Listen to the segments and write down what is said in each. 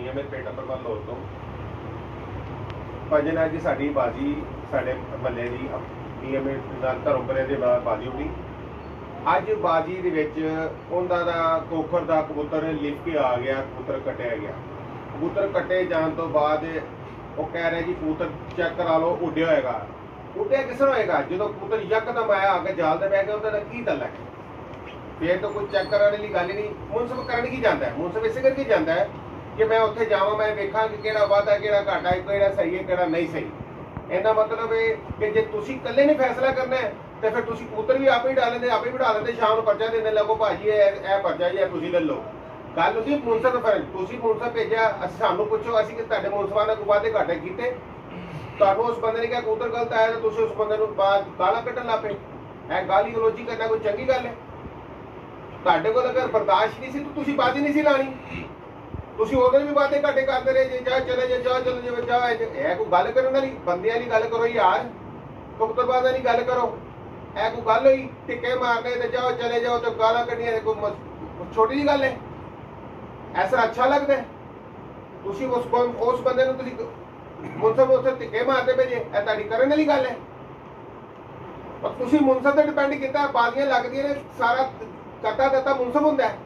मीआं मेर पिंड नंबर 1 लाहौर तो भजन है जी साडी बाजी साडे महल्ले दी मीआं मेर नाल घरों परे दे बाजी होनी अज बाजी दे विच उहदा दा कोखर दा कबूतर लिख के आ गया कबूतर कटिया गया कबूतर कटे जान तो बाद वो कह रहे जी कबूतर चेक करा लो उड्डिया होएगा उड्डिया किस तरह होएगा जो कबूतर यकदम आया आके जाल ते बैठ गया उहदा की दल है फिर तो कोई चेक कराने वाली गल ही नहीं मुनसफ करन की जाता है मुनसफ इसे करके जाता है कि मैं उत्थे जावां मैं वेखां कि किहड़ा वाधा किहड़ा घाटा है किहड़ा सही है किहड़ा नहीं सही इहदा मतलब है कि जे तुसीं इकल्ले नहीं फैसला करना है तो फिर तुसीं कबूतर भी आपे ही डाल लेंदे आपे ही बिठा लेंदे शाम नूं पर्चा देने लगो भाजी ए पर्चा जी तुसीं ले लो गल होंदी मुनसफ फर्क तुसीं मुनसफ भेजिया सानूं पुछो असीं कि तुहाडे मुनसफां ने कोई वाधे घाटे कीते ਤੁਹਾਨੂੰ उस बंदे ने कहा कबूतर गलत आया तो तुसीं उस बंदे नूं बाद गालां कड्ढण लग पे ए गाली गलोची करना कोई चंगी गल है ਤੁਹਾਡੇ ਕੋਲ अगर बर्दाश्त नहीं सी तो तुसीं बाजी नहीं सी लानी तुसीं उधर भी वादे घाटे करते रहे जे जा चले जे जा चले जे जा ए कोई गल करन वाली बंदियां दी गल करो यार कबूतरबाज़ां दी गल करो ए कोई गल होई टिक्के मारने ते जाओ चले जाओ तो गालां कड्ढियां कोई छोटी जी गल है ऐसा अच्छा लगदा है तुसीं उस बंदे नूं तुसीं मुनसफ उत्थे टिक्के मारते भेजे ए तुहाडी करन वाली गल है पर तुसीं मुनसफ ते डिपेंड कीता बाजियां लगदियां ने सारा कटा दता मुनसफ हुंदा है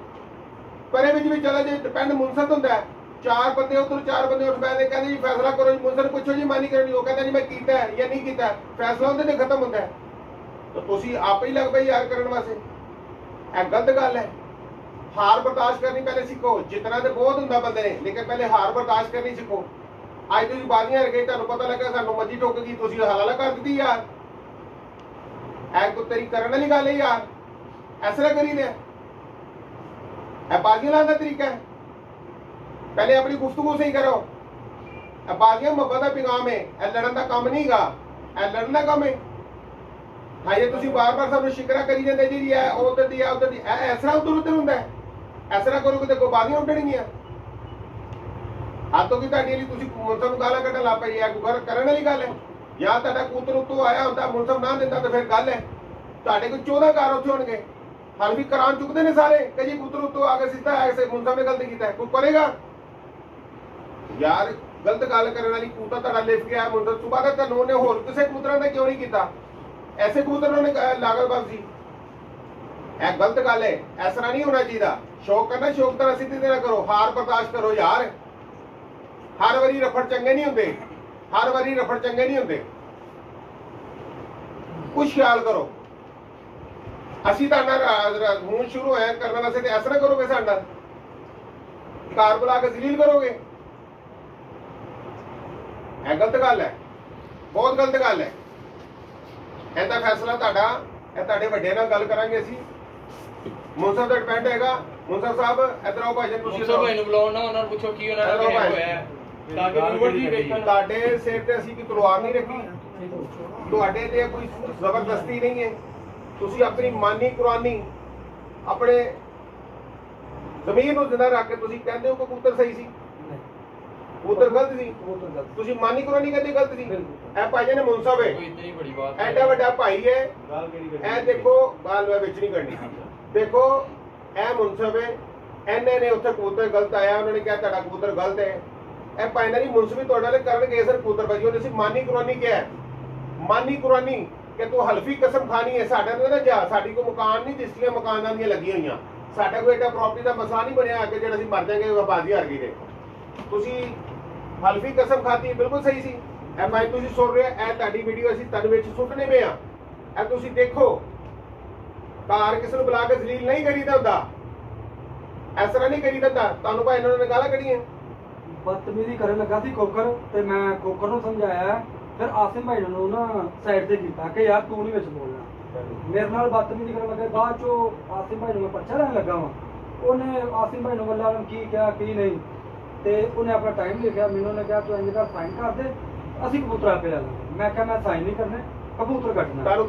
परे विच भी चले जे डिपेंड मुनसफ हुंदा है चार बंदे उधर चार बंदे उठ बैठे कहते जी फैसला करो जी मुनसफ पूछो जी मानी करनी वो कहता जी मैं कीता है या नहीं कीता फैसला उहदे ते खत्म हुंदा है तो तुसीं आप ही लग पए यार करन वास्ते ए गलत गल है हार बर्दाश्त करनी पहले सीखो जितना तो बहुत हुंदा बंदे ने लेकिन पहले हार बर्दाश्त करनी सीखो अज तुसीं बाजियां रखे तुहानूं पता लगा सानूं मर्जी ठुक गई तुसीं हलाला कर दी यार ऐ कोई तेरी करन वाली गल है यार ऐसा करी दे ऐ बाजियां लाने का तरीका है पहले अपनी गुफ्तगू सही करो ऐ बाजियां मोहब्बत का पैगाम है ऐ लड़न का काम नहीं गा ऐ लड़न का काम है हाँ ये तुसीं बार बार सानूं शिकरा करी जांदे जी ऐ उधर दी ऐ उधर दी ऐ ऐसा उधर उधर हुंदा है ऐसा करोगे तो कोई बाजियां उड्डणगियां हाथों की तुहाडी लई तुसीं मुनसफ नूं गालां कड्ढण लग पए ऐ कोई करन वाली गल है या तुहाडा कबूतर उत्तों आया हुंदा मुनसफ ना दिंदा तो फिर गल है तुहाडे कोई 14 घर उत्थे होणगे हाल भी करान चुकते ने सारे कि जी कबूतर उत्तों आके सीधा ऐसे मुनसफ ने गलत कीता है कोई करेगा यार गलत गल करने वाली कबूतर तुहाडा लिख के आया मुनसफ सुबह तक तुहानूं ने होर किसी कबूतरां ने क्यों नहीं कीता ऐसे कबूतरों ने लागलबाजी ऐ गलत गल है इस तरह नहीं होना चाहिए शौक करना शौक तरह सीधी तरह करो हार बर्दाश्त करो यार हर वारी रफड़ चंगे नहीं होंगे हर वारी रफड़ चंगे नहीं होंगे कुछ ख्याल करो असी हूं शुरू है करने वास्ते ऐसा ना करोगे साडा कार बुला के जलील करोगे है गलत गल है बहुत गलत गल है ਇਹਦਾ फैसला ਤੁਹਾਡਾ ਇਹ ਤੁਹਾਡੇ ਵੱਡੇ ਨਾਲ ਗੱਲ ਕਰਾਂਗੇ ਅਸੀਂ ਮੁਨਸਫ ਦਾ ਡਿਪੈਂਡ ਹੈਗਾ ਮੁਨਸਫ ਸਾਹਿਬ ਇਧਰ ਆਓ ਭਾਈ ਤੁਸੀਂ ਮੁਨਸਫ ਭਾਈ ਨੂੰ ਬੁਲਾਓ ਨਾ ਉਹਨਾਂ ਨੂੰ ਪੁੱਛੋ ਕੀ ਉਹਨਾਂ ਦਾ ਹੋਇਆ ਹੈ ਤਾਂ ਕਿ ਵੀਵਰ ਵੀ ਵੇਖਣ ਤੁਹਾਡੇ ਸਿਰ ਤੇ ਅਸੀਂ ਕੋਈ ਤਲਵਾਰ ਨਹੀਂ ਰੱਖੀ ਤੁਹਾਡੇ ਤੇ ਕੋਈ ਜ਼ਬਰਦਸਤੀ ਨਹੀਂ ਹੈ ਤੁਸੀਂ ਆਪਣੀ ਮਾਨੀ ਕੁਰਾਨੀ ਆਪਣੇ ਜ਼ਮੀਰ ਨੂੰ ਜ਼ਿੰਦਾ ਰੱਖ ਕੇ ਤੁਸੀਂ ਕਹਿੰਦੇ ਹੋ ਕਿ ਕਬੂਤਰ ਸਹੀ ਸੀ कबूतर गलत सी तुसी मानी कुरानी कहते गलत सी ए भाई ने मुनसफ है इतनी बड़ी बात एडा बड़ा भाई है ए देखो गाल विच नहीं करनी देखो ए मुनसफ है एने ने उत्थे कबूतर गलत आया उन्होंने कहा ਤੁਹਾਡਾ कबूतर गलत है ए भाई ने मुनसफी ਤੁਹਾਡੇ ਨਾਲ ਕਰਨਗੇ ਸਰ कबूतर बाजी ਉਹਨੇ ਸੀ मानी कुरानी क्या है मानी कुरानी कि तू हल्फी कसम खानी है साडा ना जा साडी को मकान नहीं जिसलिए मकानां ਦੀਆਂ ਲੱਗੀ ਹੋਈਆਂ ਸਾਡਾ ਕੋਈ ਐਡਾ ਪ੍ਰਾਪਰਟੀ ਦਾ ਮਸਲਾ ਨਹੀਂ ਬਣਿਆ ਕਿ ਜਿਹੜਾ ਅਸੀਂ ਮਰ ਜਾਾਂਗੇ ਬਾਜ਼ੀ ਹਾਰ ਗਈ ਦੇ ਤੁਸੀਂ हल्फी कसम खाती बिल्कुल सही सी ए भाई तुसी सुन रहे ए ताडी वीडियो ਅਸੀਂ ਤਨ ਵਿੱਚ ਸੁੱਟਨੇ में आ ए ਤੁਸੀਂ देखो ਕਾਰ किस ਨੂੰ ਬੁਲਾ ਕੇ ਜ਼ਲੀਲ ਨਹੀਂ ਕਰੀਦਾ ਹੁੰਦਾ ਇਸ ਤਰ੍ਹਾਂ ਨਹੀਂ ਕਰੀਦਾ ਹੁੰਦਾ ਤੁਹਾਨੂੰ ਭਾਈ ਇਹਨਾਂ ਨੇ ਗਾਲਾਂ ਕੱਢੀਆਂ ਬਦਤਮੀਜ਼ੀ ਕਰਨ ਲੱਗਾ ਸੀ ਕੋਕਰ ਤੇ ਮੈਂ ਕੋਕਰ ਨੂੰ ਸਮਝਾਇਆ ਫਿਰ ਆਸਿਮ ਭਾਈ ਨੂੰ ਨਾ ਸਾਈਡ ਤੇ ਕੀਤਾ ਕਿ ਯਾਰ ਤੂੰ ਨਹੀਂ ਵਿੱਚ ਬੋਲਣਾ ਮੇਰੇ ਨਾਲ ਬਦਤਮੀਜ਼ੀ ਕਰਨ ਲੱਗਾ ਬਾਅਦ ਚੋਂ ਆਸਿਮ ਭਾਈ ਨੂੰ ਮੈਂ ਪਰਚਾ ਲੈਣ ਲੱਗਾ ਵਾਂ ਉਹਨੇ ਆਸਿਮ ਭਾਈ ਨੂੰ ਵੱਲਾਂ ਨੂੰ ਕੀ ਕਿਹਾ ਕੀ ਨਹੀਂ ਤੇ ਉਹਨੇ ਆਪਣਾ ਟਾਈਮ ਲਿਖਿਆ ਮੈਨੂੰ ਨੇ ਕਿਹਾ ਤੂੰ ਇੰਜ ਕਰ ਸਾਈਨ ਕਰ ਦੇ ਅਸੀਂ ਕਬੂਤਰ ਆਪੇ ਲੈ ਲਾਂਗੇ ਮੈਂ ਕਿਹਾ ਮੈਂ ਸਾਈਨ ਨਹੀਂ ਕਰਨੇ ਕਬੂਤਰ ਕੱਟਣਾ ਤੁਹਾਨੂੰ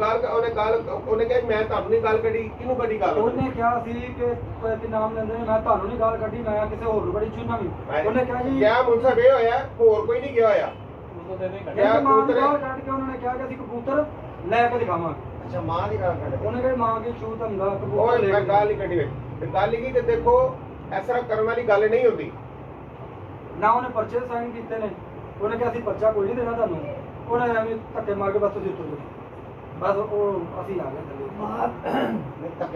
ਉਹਨੇ ਕਿਹਾ ਮੈਂ ਤੁਹਾਨੂੰ ਨਹੀਂ ਗੱਲ ਕੱਢੀ ਕਿਹਨੂੰ ਕੱਢੀ ਗੱਲ ਉਹਨੇ ਕਿਹਾ ਸੀ ਕਿ ਕੋਈ ਨਾਮ ਲੈਂਦੇ ਮੈਂ ਤੁਹਾਨੂੰ ਨਹੀਂ ਗੱਲ ਕੱਢੀ ਮੈਂ ਕਿਸੇ ਹੋਰ ਨੂੰ ਕੱਢੀ ਚੁਣਾ ਵੀ ਉਹਨੇ ਕਿਹਾ ਜੀ ਕਿਆ ਮੁਨਸਫ ਇਹ ਹੋਇਆ ਹੋਰ ਕੋਈ ਨਹੀਂ ਗਿਆ ਹੋਇਆ ਕਿਆ ਕਬੂਤਰ ਕੱਢ ਕੇ ਉਹਨਾਂ ਨੇ ਕਿਹਾ ਕਿ ਅਸੀਂ ਕਬੂਤਰ ਲੈ ਕੇ ਦਿਖਾਵਾਂਗੇ ਅੱਛਾ ਮਾਂ ਦੀ ਗੱਲ ਕੱਢ ਉਹਨੇ ਕਿਹਾ ਮਾਂ ਕੀ ਛੂਤ ਹੁੰਦਾ ਕਬੂਤਰ ਲੈ ਕੇ ਗੱਲ ਨਹੀਂ ਕੱਢੀ ਵੇ ਗੱਲ ਕੀ ਤੇ ਦੇਖੋ ਇਸ ਤਰ੍ਹਾਂ ਕਰਨ ਵਾਲੀ ਗੱਲ ਨਹੀਂ ਹੁੰਦੀ ਨਾ ਉਹਨੇ ਪਰਚੇ ਸਾਈਨ ਕੀਤੇ ਨੇ। ਉਹਨੇ ਕਿਹਾ ਅਸੀਂ ਪਰਚਾ ਕੋਈ ਨਹੀਂ ਦੇਣਾ ਤੁਹਾਨੂੰ, ਉਹਨੇ ਐਵੇਂ ਧੱਕੇ ਮਾਰ ਕੇ ਬਸ ਤੁਸੀਂ ਉੱਤੋਂ बस वो अभी आ गए।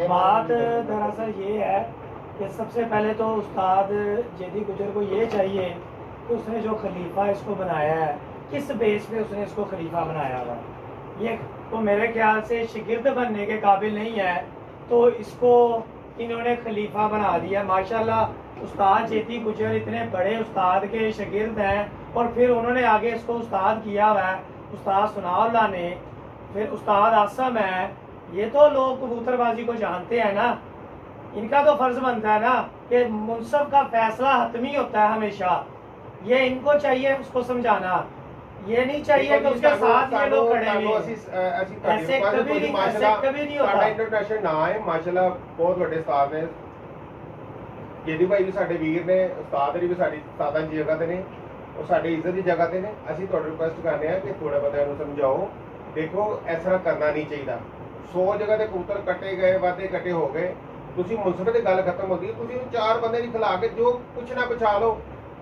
बात दरअसल ये है कि सबसे पहले तो उस्ताद जेदी गुजर को ये चाहिए कि उसने जो खलीफा इसको बनाया है किस बेस पे उसने इसको खलीफा बनाया हुआ है। ये तो मेरे ख्याल से शिगिर्द बनने के काबिल नहीं है, तो इसको इन्होंने खलीफा बना दिया। माशाल्लाह उस्ताद जेदी गुजर इतने बड़े उस्ताद के शागिर्द हैं और फिर उन्होंने आगे इसको उस्ताद किया हुआ है, उस्ताद सनाउल्लाह ने, फिर उस्ताद आसम है। ये तो लोग कबूतरबाजी को जानते हैं ना, इनका तो फर्ज बनता है ना कि मुनसब का फैसला हतमी होता है हमेशा। ये इनको चाहिए उसको समझाना, ये नहीं चाहिए कि उसके साथ ये लोग खड़े हुए हैं। ऐसे कभी नहीं होता। इंटरनेशनल ना है माशाल्लाह, बहुत बड़े उस्ताद ने, जेदी भाई भी साडे वीर ने, उस्ताद भी साडी उस्तादां दी जगह ते ने, और साडी इज्जत दी जगह ते ने। ਅਸੀਂ ਤੁਹਾਡੇ ਰਿਕੁਐਸਟ ਕਰਨੇ ਆ ਕਿ ਥੋੜਾ ਬਹੁਤਾ ਇਹਨੂੰ ਸਮਝਾਓ। देखो इस तरह करना नहीं चाहिए। 100 जगह ते कबूतर कटे गए, वादे कटे हो गए, तुसी मुनसिफ दी गल खत्म होती है, तुसी 4 बंदे नहीं खिला के जो कुछ ना बचा लो।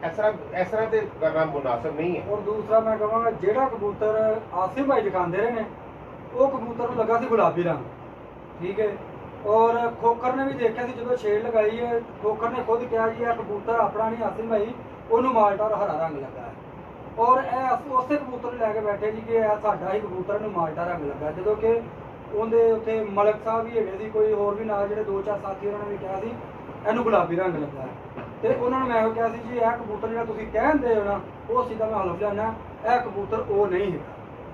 इस तरह ते करना मुनासिब नहीं है। और दूसरा मैं कहूँगा जेड़ा कबूतर आसिम भाई दिखाते रहे ने वो कबूतर लगा सी गुलाबी रंग, ठीक है। और खोकर ने भी देखा सी जो छेड़ लगाई है, खोकर ने खुद कहा जी कबूतर अपना नहीं आसिम भाई, उन्होंने माल्टा और हरा रंग लगा है। और उसे कबूतर लैके बैठे जी कि साडा ही कबूतर नूं माल्टा रंग लगा, जो कि उहदे उत्थे मलक साहब भी है, कोई होर भी नाल जिहड़े 2-4 साथी उन्होंने भी कहा सी इहनूं गुलाबी रंग लगा है। तो उन्होंने मैं कहा सी जी यह कबूतर जिहड़ा तुसीं कहंदे हो ना वो सीधा मैं हलफ जाना यह कबूतर वो नहीं है,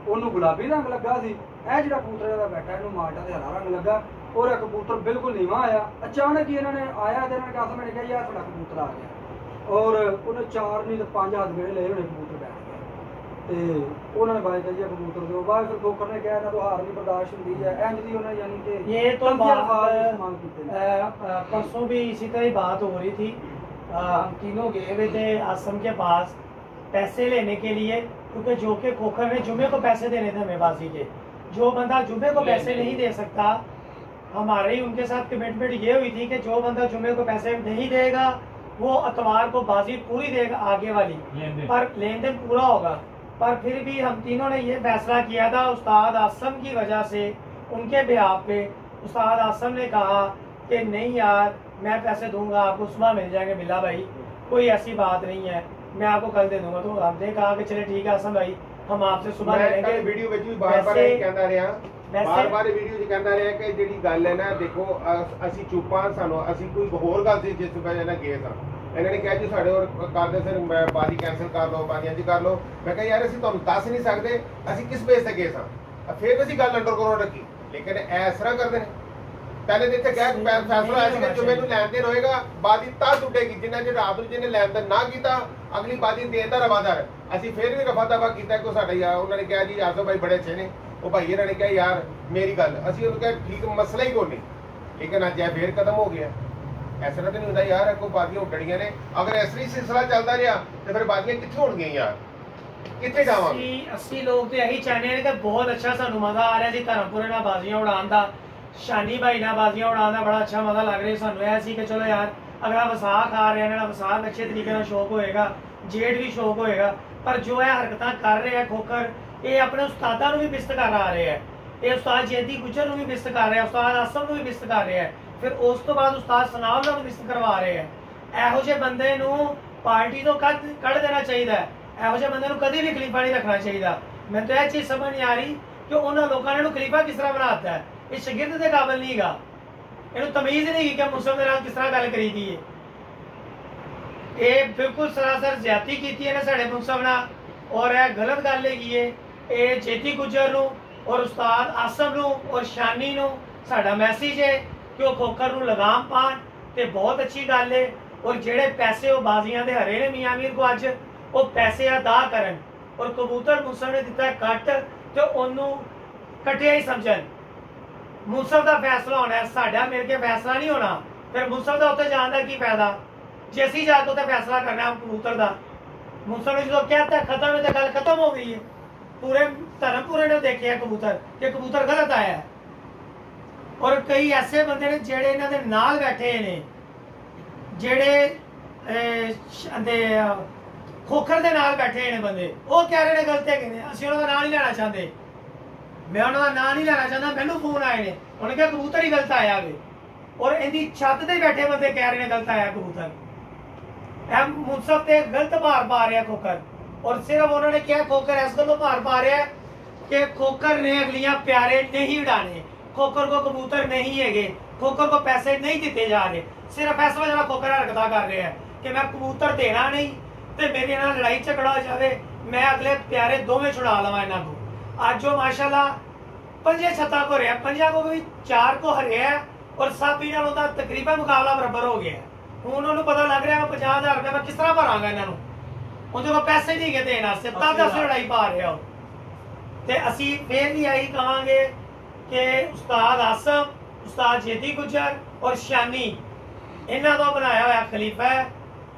उन्होंने गुलाबी रंग लगा सी। यह जिहड़ा कबूतर इहदा बैठा इहनूं माल्टा ते हरा रंग लगा। और यह कबूतर बिल्कुल नीवा आया, अचानक ही इन्होंने आया तो इन्होंने कहा मैंने कहा यार थोड़ा कबूतर आ गया, और उन्हें 4 नहीं तो 5 हाथ गेड़े ले उन्हें कबूतर बैठ गया। तो उन्होंने बाय कही कबूतर दो बाद फिर खोकर ने कहा ना तो हार नहीं बर्दाश्त होती है इंज दी उन्होंने यानी कि ये तो बात परसों भी इसी तरह बात हो रही थी। हम तीनों गए हुए थे आसम के पास पैसे लेने के लिए, क्योंकि जो कि खोकर ने जुमे को पैसे देने थे हमें बाजी के। जो बंदा जुमे को पैसे नहीं दे सकता, हमारी उनके साथ कमिटमेंट ये हुई थी कि जो बंदा जुमे को पैसे नहीं देगा वो अतवार को बाजी पूरी देगा आगे वाली, पर लेन देन पूरा होगा। पर फिर भी हम तीनों ने ये फैसला किया था उस्ताद आसम की वजह से, उनके बिहाफ पे उस्ताद आसम ने कहा कि नहीं यार मैं पैसे दूंगा आपको, सुबह मिल जाएंगे बिल्ला भाई, कोई ऐसी बात नहीं है, मैं आपको कल दे दूंगा। तो हमने कहा कि चले ठीक है आसम भाई हम आपसे सुबह ले लेंगे। वीडियो ਵਿੱਚ ਵੀ ਬਾਰ-ਬਾਰ ਇਹ ਕਹਿੰਦਾ ਰਿਹਾ, ਬਾਰ-ਬਾਰ ਵੀਡੀਓ 'ਚ ਕਹਿੰਦਾ ਰਿਹਾ ਕਿ ਜਿਹੜੀ ਗੱਲ ਹੈ ਨਾ ਦੇਖੋ ਅਸੀਂ ਚੁੱਪਾਂ, ਸਾਨੂੰ ਅਸੀਂ ਕੋਈ ਹੋਰ ਗੱਲ ਸੀ ਜਿਸ ਵਜ੍ਹਾ ਨਾਲ ਗਏ ਸਾਂ। ਇਹਨਾਂ ਨੇ ਕਿਹਾ ਜੀ ਸਾਡੇ ਹੋਰ ਕਰਦੇ ਸਰ ਬਾਜੀ ਕੈਂਸਲ ਕਰ ਲਓ, ਬਾਜੀਆਂ 'ਚ ਕਰ ਲਓ। ਮੈਂ ਕਿਹਾ ਯਾਰ ਅਸੀਂ ਤੁਹਾਨੂੰ ਦੱਸ ਨਹੀਂ ਸਕਦੇ ਅਸੀਂ ਕਿਸ ਬੇਸ ਤੇ ਗਏ ਸਾਂ। ਫਿਰ ਅਸੀਂ ਗੱਲ ਅੰਡਰਗਰਾਉਂਡ ਰੱਖੀ, ਲੇਕਿਨ ਇਸ ਤਰ੍ਹਾਂ ਕਰਦੇ ਨੇ। ਪਹਿਲੇ ਤੇ ਇੱਥੇ ਕਹਿ ਫੈਸਲਾ ਆਇਆ ਸੀ ਕਿ ਜੁਮੇ ਨੂੰ ਲੈਣ ਦੇਣ ਹੋਏਗਾ, ਬਾਜੀ ਤਾਂ ਟੁੱਟੇਗੀ ਜਿੰਨਾ ਚਿਰ ਰਾਤ ਨੂੰ ਜਿਹਨੇ ਲੈਣ ਦੇਣ ਨਾ ਕੀਤਾ ਅਗਲੀ ਬਾਜੀ ਦੇਣ ਦਾ ਰਵਾਦਾਰ। ਅਸੀਂ ਫਿਰ ਵੀ ਰਫਾ ਦਫਾ ਕੀਤਾ ਕਿ ਸਾਡਾ ਯਾਰ ਉਹਨਾਂ ਨੇ ਕਿਹਾ ਜੀ ਆਸੋ ਭਾਈ ਬੜੇ ਅੱਛੇ ਨੇ, ਉਹ ਭਾਈ ਇਹਨਾਂ ਨੇ ਕਿਹਾ ਯਾਰ ਮੇਰੀ ਗੱਲ, ਅਸੀਂ ਉਹਨੂੰ ਕਿਹਾ ਠੀਕ ਮਸਲਾ ਹੀ ਕੋਈ ਨਹੀਂ, ਲੇਕਿਨ ਅੱਜ ਇਹ ਫੇਰ ਖਤਮ ਹੋ ਗਿਆ। ਇਸ ਤਰ੍ਹਾਂ ਤਾਂ ਨਹੀਂ ਹੁੰਦਾ ਯਾਰ, ਕੋਈ ਬਾਜ਼ੀਆਂ ਉੱਡਣੀਆਂ ਨੇ। ਅਗਰ ਇਸ ਤਰ੍ਹਾਂ ਸਿਲਸਿਲਾ ਚੱਲਦਾ ਰਿਹਾ ਤੇ ਫਿਰ ਬਾਜ਼ੀਆਂ ਕਿੱਥੇ ਹੋਣਗੀਆਂ ਯਾਰ, ਕਿੱਥੇ ਜਾਵਾਂਗੇ। ਅਸੀਂ ਲੋਕ ਤੇ ਇਹੀ ਚਾਹੁੰਦੇ ਨੇ ਕਿ ਬਹੁਤ ਅੱਛਾ ਸਾਨੂੰ ਮਜ਼ਾ ਆ ਰਿਹਾ ਸੀ ਧਰਮਪੁਰੇ ਨਾਲ ਬਾਜ਼ੀਆਂ ਉਡਾਉਣ ਦਾ, ਸ਼ਾਨੀ ਭਾਈ ਨਾਲ ਬਾਜ਼ੀਆਂ ਉਡਾਉਣ ਦਾ ਬੜਾ ਅੱਛਾ ਮਜ਼ਾ ਲੱਗ ਰਿਹਾ ਸਾਨੂੰ। ਇਹ ਸੀ ਕਿ ਚਲੋ ਯਾਰ ਅਗਲਾ ਵਿਸਾਖ ਆ ਰਿਹਾ, ਇਹਨਾਂ ਦਾ ਵਿਸਾਖ ਅੱਛੇ ਤਰੀਕੇ ਨਾਲ ਸ਼ੌਕ ਹੋਏਗਾ, ਜੇਠ ਵੀ ਸ਼ੌਕ ਹੋਏਗਾ। ਪਰ ਜੋ ਇਹ ਹਰਕਤਾਂ ਕਰ ਰਹੇ ਆ ਖੋਖਰ, ਇਹ ਆਪਣੇ ਉਸਤਾਦਾਂ ਨੂੰ ਵੀ ਬਿਸਤ ਕਰ ਆ ਰਹੇ ਹੈ। ਇਹ ਉਸਤਾਦ ਜੈਦੀ ਗੁਜਰ ਨੂੰ ਵੀ ਬਿਸਤ ਕਰ ਰਿਹਾ, ਉਸਤਾਦ ਆਸਮ ਨੂੰ ਵੀ ਬਿਸਤ ਕਰ ਰਿਹਾ ਹੈ, ਫਿਰ ਉਸ ਤੋਂ ਬਾਅਦ ਉਸਤਾਦ ਸਨਾਉल्लाह ਨੂੰ ਬਿਸਤ ਕਰਵਾ ਰਹੇ ਹੈ। ਇਹੋ ਜਿਹੇ ਬੰਦੇ ਨੂੰ ਪਾਰਟੀ ਤੋਂ ਕੱਢ ਦੇਣਾ ਚਾਹੀਦਾ ਹੈ। ਇਹੋ ਜਿਹੇ ਬੰਦੇ ਨੂੰ ਕਦੇ ਵੀ ਖਲੀਫਾ ਨਹੀਂ ਰੱਖਣਾ ਚਾਹੀਦਾ। ਮੈਨੂੰ ਤਾਂ ਇਹ ਚੀਜ਼ ਸਮਝ ਨਹੀਂ ਆ ਰਹੀ ਕਿ ਉਹਨਾਂ ਲੋਕਾਂ ਨੇ ਇਹਨੂੰ ਖਲੀਫਾ ਕਿਸ ਤਰ੍ਹਾਂ ਬਣਾ ਦਿੱਤਾ ਹੈ। ਇਹ ਸ਼ਾਗਿਰਦ ਦੇ ਕਾਬਿਲ ਨਹੀਂ ਗਾ, ਇਹਨੂੰ ਤਮੀਜ਼ ਨਹੀਂ ਕਿ ਮੁਸਲਮਾਨ ਦੇ ਨਾਲ ਕਿਸ ਤਰ੍ਹਾਂ ਗੱਲ ਕਰੀਦੀ ਹੈ। ਇਹ ਬਿਲਕੁਲ ਸਰਾਸਰ ਜ਼ਿਆਦਤੀ ਕੀਤੀ ਇਹਨੇ ਸਾਡੇ ਮੁਸਲਮਾਨ ਨਾਲ, ਔਰ ਇਹ ਗਲਤ ਗੱਲ ਹੈਗੀ ਹੈ। ਇਹ ਜੈਦੀ ਗੁਜਰ ਨੂੰ ਔਰ ਉਸਤਾਦ ਆਸਮ ਨੂੰ ਔਰ ਸ਼ਾਨੀ ਨੂੰ ਸਾਡਾ ਮੈਸੇਜ ਹੈ ਕਿ ਉਹ ਖੋਖਰ ਨੂੰ ਲਗਾਮ ਪਾਣ ਤੇ ਬਹੁਤ ਅੱਛੀ ਗੱਲ ਹੈ। ਔਰ ਜਿਹੜੇ ਪੈਸੇ ਉਹ ਬਾਜ਼ੀਆਂ ਦੇ ਹਰੇ ਨੇ ਮੀਆਂ ਮੀਰ ਕੋ ਅੱਜ ਉਹ ਪੈਸੇ ਅਦਾ ਕਰਨ, ਔਰ ਕਬੂਤਰ ਮੁਸਲਮਾਨ ਨੇ ਦਿੱਤਾ ਕੱਟ ਤੇ ਉਹਨੂੰ ਕੱਟਿਆ ਹੀ ਸਮਝਣ। ਮੁਸਲਮਾਨ ਦਾ ਫੈਸਲਾ ਹੋਣਾ, ਸਾਡਾ ਮਿਲ ਕੇ ਫੈਸਲਾ ਨਹੀਂ ਹੋਣਾ। ਫਿਰ ਮੁਸਲਮਾਨ ਦਾ ਉੱਤੇ ਜਾਣ ਦਾ ਕੀ ਫਾਇਦਾ ਜੇ ਅਸੀਂ ਜਾ ਕੇ ਉੱਤੇ ਫੈਸਲਾ ਕਰਨਾ ਕਬੂਤਰ ਦਾ। ਮੁਸਲਮਾਨ ਨੇ ਜਦੋਂ ਕਹਿਤਾ ਖਤਮ ਹੈ ਤਾਂ ਗੱਲ ਖਤਮ ਹੋ ਗਈ ਹੈ। पूरे धर्मपुरे ने देखे कबूतर कि कबूतर गलत आया है। और कई ऐसे बंदे ने जेड़े इन्हां दे नाल बैठे ने, जेड़े ਖੋਖਰ ਦੇ ਨਾਲ ਬੈਠੇ ਨੇ ਬੰਦੇ, ਉਹ ਕਹਿ ਰਹੇ ਨੇ ਗਲਤ ਹੈਗੇ ਨੇ, ਅਸੀਂ ਉਹਨਾਂ ਦਾ ਨਾਂ ਨਹੀਂ ਲੈਣਾ ਚਾਹੁੰਦੇ, ਮੈਂ ਉਹਨਾਂ ਦਾ ਨਾਂ ਨਹੀਂ ਲੈਣਾ ਚਾਹੁੰਦਾ। ਮੈਨੂੰ ਫੋਨ ਆਏ ਨੇ, ਉਹਨੇ ਕਿਹਾ ਕਬੂਤਰ ਹੀ ਗਲਤ ਆਇਆ ਵੇ, ਔਰ ਇਹਦੀ ਛੱਤ ਤੇ ਬੈਠੇ ਬੰਦੇ ਕਹਿ ਰਹੇ ਨੇ ਗਲਤ ਆਇਆ ਕਬੂਤਰ। ਇਹ ਮੁਨਸਫ ਤੇ ਗਲਤ ਭਾਰ ਪਾ ਰਿਹਾ ਖੋਖਰ, ਔਰ ਸਿਰਫ ਉਹਨਾਂ ਨੇ ਕਿਹਾ ਖੋਖਰ ਇਸ ਗੱਲੋਂ ਭਾਰ ਪਾ ਰਿਹਾ ਕਿ ਖੋਖਰ ਨੇ ਅਗਲੀਆਂ प्यारे नहीं उड़ाने, खोखर को कबूतर नहीं है, खोखर को पैसे नहीं दिते जा रहे, सिर्फ इस वजह खोखर हरकत कर रहे हैं कि मैं कबूतर देना नहीं तो मेरे नाल लड़ाई झगड़ा हो जाए, मैं अगले प्यारे दोवें छुड़ा लवा इन्हों को। अज जो माशाल्लाह 5 छत्ता को रहा, 5 को भी 4 को हरिया और साबी नालों दा तकरीबन मुकाबला बराबर हो गया। हुण उन्होंने पता लग रहा है 50,000 रुपया मैं किस तरह भरांगा इन्हों, उनके को पैसे नहीं गए देने वास्ते, तब अस लड़ाई पा रहे हो। ते असी फिर भी यही कहांगे कि उस्ताद आसम, उस्ताद जेदी गुजर और शानी इन्हां दा बनाया होया खलीफा है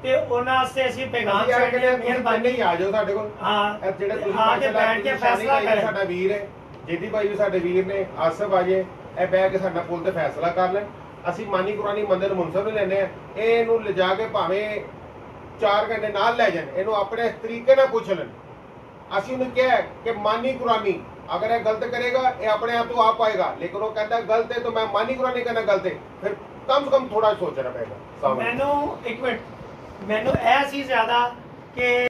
ते उन्हां वास्ते असी पैगाम छड्डदे हां, मेहरबानी आ जाओ साडे कोल। हां ਇਹ ਜਿਹੜੇ ਤੁਸੀਂ आ के बैठ के फैसला करें। ਸਾਡਾ ਵੀਰ ਹੈ, ਜੇਦੀ ਭਾਈ ਵੀ ਸਾਡੇ ਵੀਰ ਨੇ, ਆਸਫ ਆ ਜੇ, ਇਹ ਬਹਿ ਕੇ ਸਾਡਾ ਪੁੱਲ ਤੇ ਫੈਸਲਾ ਕਰ ਲੈਣ। ਅਸੀਂ ਮਾਨੀ ਕੁਰਾਨੀ ਮੰਦਰ ਮੁਨਸਬ ਨੂੰ ਲੈਨੇ ਆ, ਇਹਨੂੰ ਲਿਜਾ ਕੇ ਭਾਵੇਂ 4 ਘੰਟੇ ਨਾਲ ਲੈ ਜਾਣ, ਇਹਨੂੰ ਆਪਣੇ ਤਰੀਕੇ ਨਾਲ ਪੁੱਛ ਲੈਣ। ਅਸੀਂ ਉਹਨੂੰ ਕਿਹਾ ਕਿ ਮਾਨੀ ਕੁਰਾਨੀ अगर यह गलत करेगा ये अपने आप तो आ पाएगा, लेकिन वो कहता है गलत है तो मैं मानी कुरानी कहना गलत है, फिर कम से कम थोड़ा सोचना पड़ेगा। मैनू एक मिनट, मैनू ऐ सी ज्यादा कि